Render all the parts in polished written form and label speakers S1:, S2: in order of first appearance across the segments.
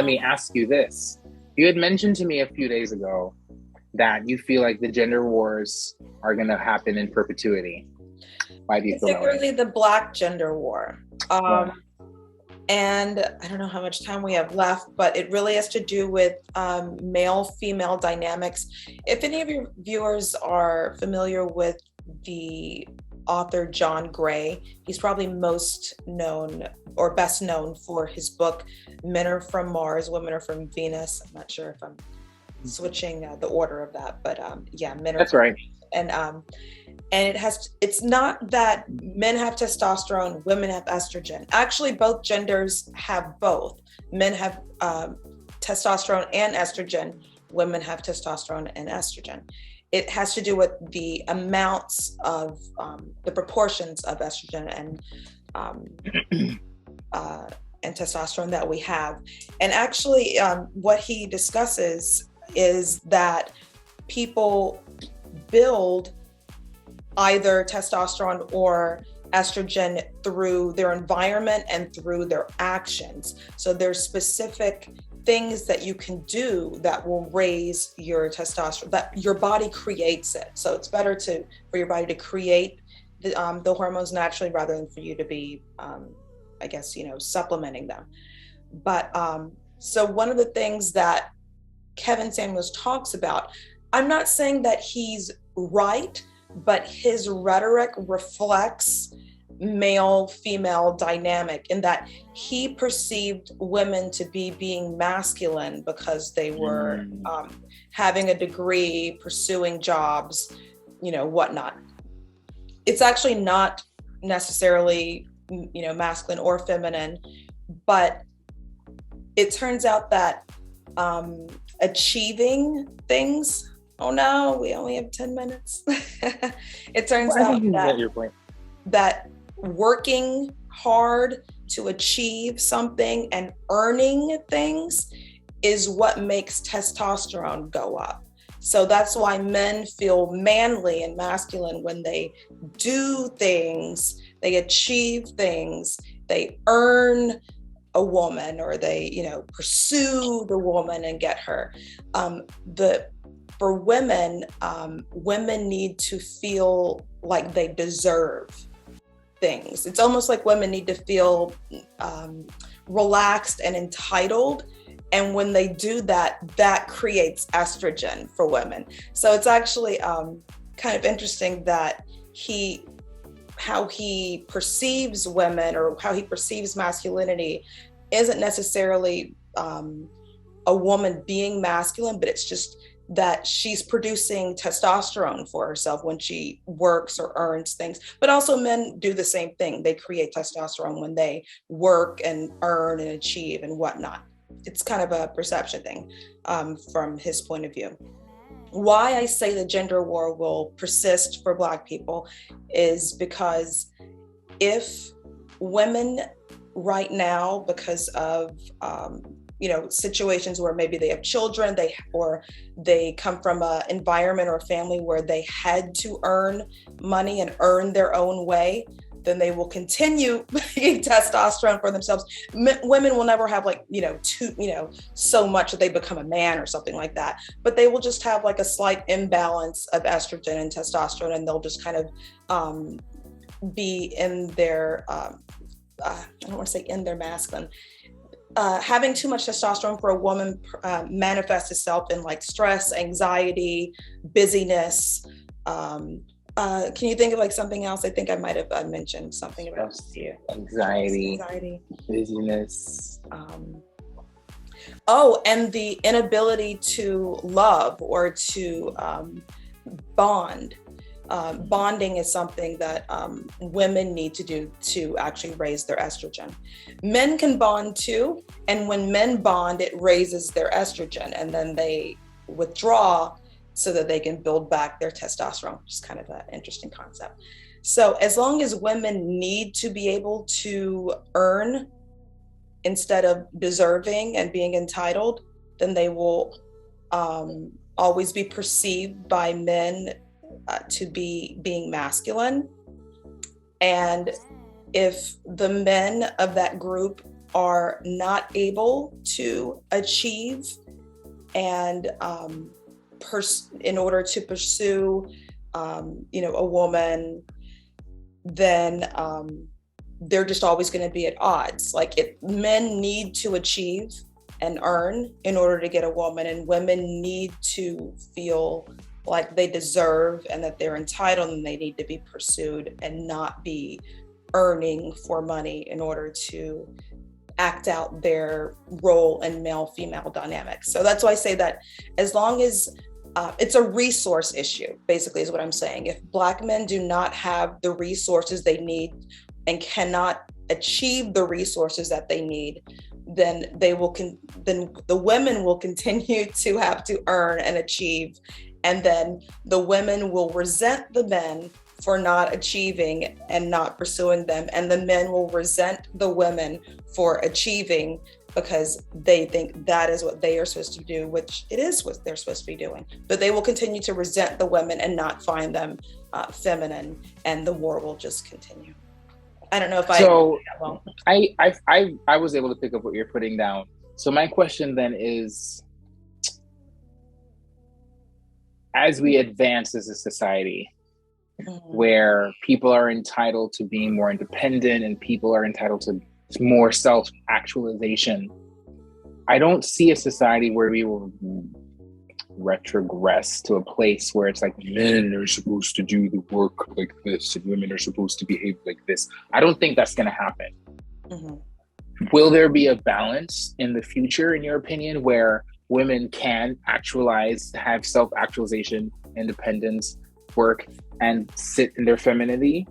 S1: Let me ask you this. You had mentioned to me a few days ago that you feel like the gender wars are going to happen in perpetuity. Why do you feel that way?
S2: Particularly the Black gender war.
S1: Yeah.
S2: And I don't know how much time we have left, but it really has to do with male-female dynamics. If any of your viewers are familiar with the author John Gray, he's probably most known or best known for his book, Men Are From Mars, Women Are From Venus. I'm not sure if I'm switching the order of that, but yeah, Men Are
S1: That's
S2: From
S1: right.
S2: and it's not that men have testosterone, women have estrogen. Actually, both genders have both. Men have testosterone and estrogen, women have testosterone and estrogen. It has to do with the amounts of the proportions of estrogen and testosterone that we have. And actually, what he discusses is that people build either testosterone or estrogen through their environment and through their actions. So there's specific things that you can do that will raise your testosterone, that your body creates it. So it's better for your body to create the hormones naturally rather than for you to be, I guess, supplementing them. But so one of the things that Kevin Samuels talks about, I'm not saying that he's right, but his rhetoric reflects male-female dynamic in that he perceived women to be being masculine because they were having a degree, pursuing jobs, whatnot. It's actually not necessarily, masculine or feminine, but it turns out that achieving things, oh no, we only have 10 minutes. It turns out that working hard to achieve something and earning things is what makes testosterone go up. So that's why men feel manly and masculine when they do things, they achieve things, they earn a woman, or they, pursue the woman and get her. For women, women need to feel like they deserve things. It's almost like women need to feel relaxed and entitled. And when they do that, that creates estrogen for women. So it's actually kind of interesting that how he perceives women or how he perceives masculinity isn't necessarily a woman being masculine, but it's just that she's producing testosterone for herself when she works or earns things. But also men do the same thing. They create testosterone when they work and earn and achieve and whatnot. It's kind of a perception thing from his point of view. Why I say the gender war will persist for Black people is because if women right now, because of situations where maybe they have children, or they come from an environment or a family where they had to earn money and earn their own way, then they will continue being testosterone for themselves. Women will never have so much that they become a man or something like that, but they will just have like a slight imbalance of estrogen and testosterone, and they'll just kind of be in their, I don't want to say in their masculine. Having too much testosterone for a woman manifests itself in like stress, anxiety, busyness. Can you think of like something else? I think I might have mentioned something about
S1: anxiety, busyness.
S2: And the inability to love or to bond. Bonding is something that women need to do to actually raise their estrogen. Men can bond too, and when men bond, it raises their estrogen, and then they withdraw so that they can build back their testosterone, which is kind of an interesting concept. So as long as women need to be able to earn instead of deserving and being entitled, then they will always be perceived by men to be being masculine. And if the men of that group are not able to achieve and in order to pursue a woman, then they're just always going to be at odds. Like men need to achieve and earn in order to get a woman, and women need to feel like they deserve and that they're entitled, and they need to be pursued and not be earning for money in order to act out their role in male-female dynamics. So that's why I say that as long as it's a resource issue, basically, is what I'm saying. If Black men do not have the resources they need and cannot achieve the resources that they need, then then the women will continue to have to earn and achieve, and then the women will resent the men for not achieving and not pursuing them, and the men will resent the women for achieving because they think that is what they are supposed to do, which it is what they're supposed to be doing. But they will continue to resent the women and not find them feminine, and the war will just continue. I don't know if
S1: I was able to pick up what you're putting down. So my question then is, as we advance as a society, where people are entitled to being more independent and people are entitled to more self-actualization, I don't see a society where we will retrogress to a place where it's like men are supposed to do the work like this and women are supposed to behave like this. I don't think that's going to happen. Will there be a balance in the future, in your opinion, where women can actualize, have self-actualization, independence, work, and sit in their femininity,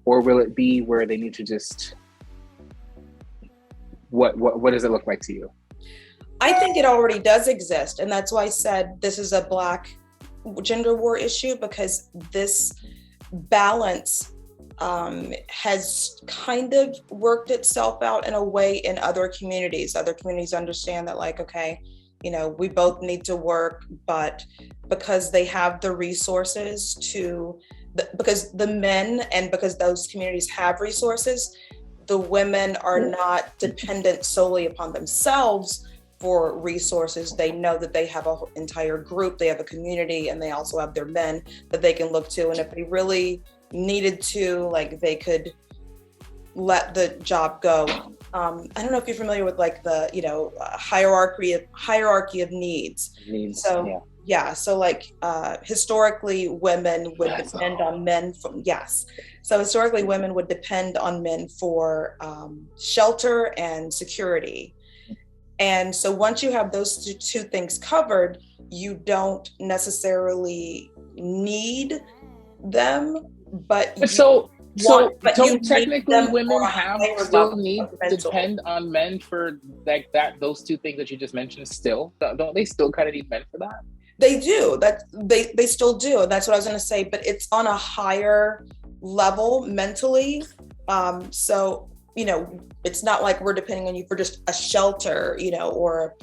S1: or will it be where they need to just, what does it look like to you?
S2: I think it already does exist, and that's why I said this is a Black gender war issue, because this balance has kind of worked itself out in a way in other communities. Other communities understand that, like, okay, we both need to work, but because they have the resources because the men and because those communities have resources, the women are not dependent solely upon themselves for resources. They know that they have an entire group, they have a community, and they also have their men that they can look to. And if they really needed to, like, they could let the job go. I don't know if you're familiar with like the hierarchy of needs. So so like historically women would depend on men historically women would depend on men for shelter and security. And so once you have those two things covered, you don't necessarily need them, but don't
S1: technically women still need to depend on men for like that, those two things that you just mentioned still? Don't they still kind of need men for that?
S2: They do. They still do. That's what I was going to say, but it's on a higher level mentally. So, it's not like we're depending on you for just a shelter, or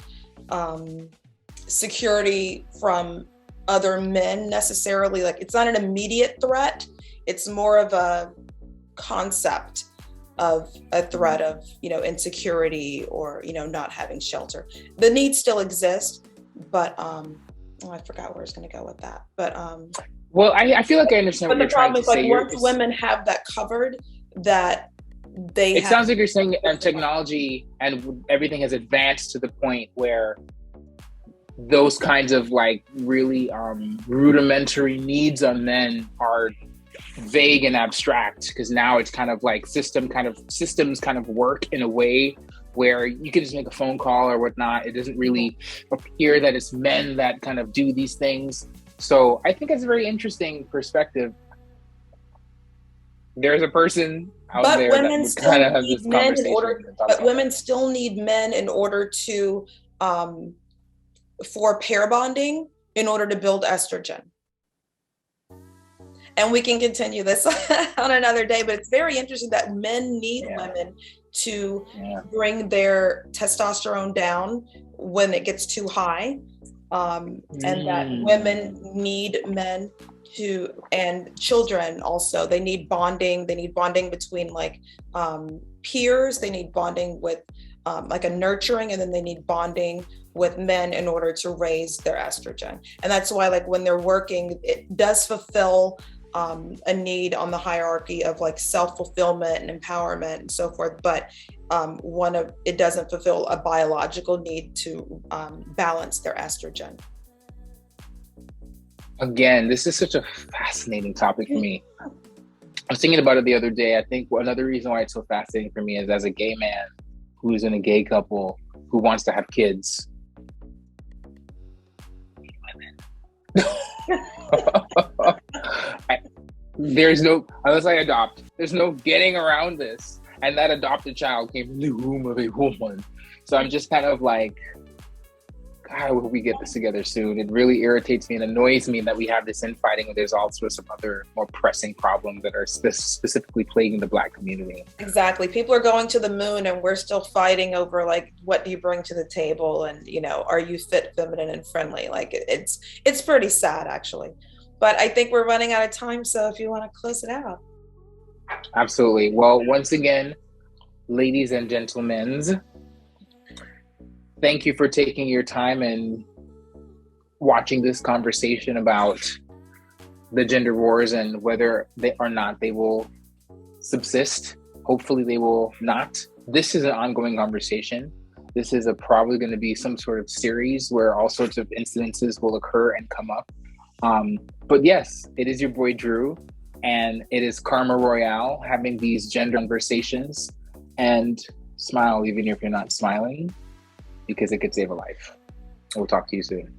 S2: security from other men necessarily. Like, it's not an immediate threat. It's more of a concept of a threat of, insecurity or, not having shelter. The needs still exist, but I forgot where I was going to go with that. But
S1: well, I feel like I understand what you're trying to say. But the problem is,
S2: like, once women have that covered, that
S1: it sounds like you're saying technology and everything has advanced to the point where those kinds of like really rudimentary needs on men are vague and abstract, because now it's kind of like systems kind of work in a way where you can just make a phone call or whatnot. It doesn't really appear that it's men that kind of do these things. So I think it's a very interesting perspective. There's a person out there that kind of has this conversation.
S2: But women still need men in order to, for pair bonding, in order to build estrogen. And we can continue this on another day, but it's very interesting that men need women to bring their testosterone down when it gets too high, and that women need men and children also. They need bonding between like peers, they need bonding with like a nurturing, and then they need bonding with men in order to raise their estrogen. And that's why, like, when they're working, it does fulfill a need on the hierarchy of like self-fulfillment and empowerment and so forth, but it doesn't fulfill a biological need to balance their estrogen.
S1: Again, this is such a fascinating topic for me. I was thinking about it the other day. I think another reason why it's so fascinating for me is, as a gay man who's in a gay couple who wants to have kids. There's no, unless I adopt, there's no getting around this. And that adopted child came from the womb of a woman. So I'm just kind of like, God, I hope we get this together soon. It really irritates me and annoys me that we have this infighting when there's also some other more pressing problems that are specifically plaguing the Black community.
S2: Exactly. People are going to the moon and we're still fighting over, like, what do you bring to the table? And, you know, are you fit, feminine, and friendly? Like, it's pretty sad, actually. But I think we're running out of time. So if you want to close it out.
S1: Absolutely. Well, once again, ladies and gentlemen, thank you for taking your time and watching this conversation about the gender wars and whether they or not they will subsist. Hopefully they will not. This is an ongoing conversation. This is probably going to be some sort of series where all sorts of incidences will occur and come up. But yes, it is your boy Drew, and it is Karma Royale having these gender conversations. And smile even if you're not smiling, because it could save a life. We'll talk to you soon.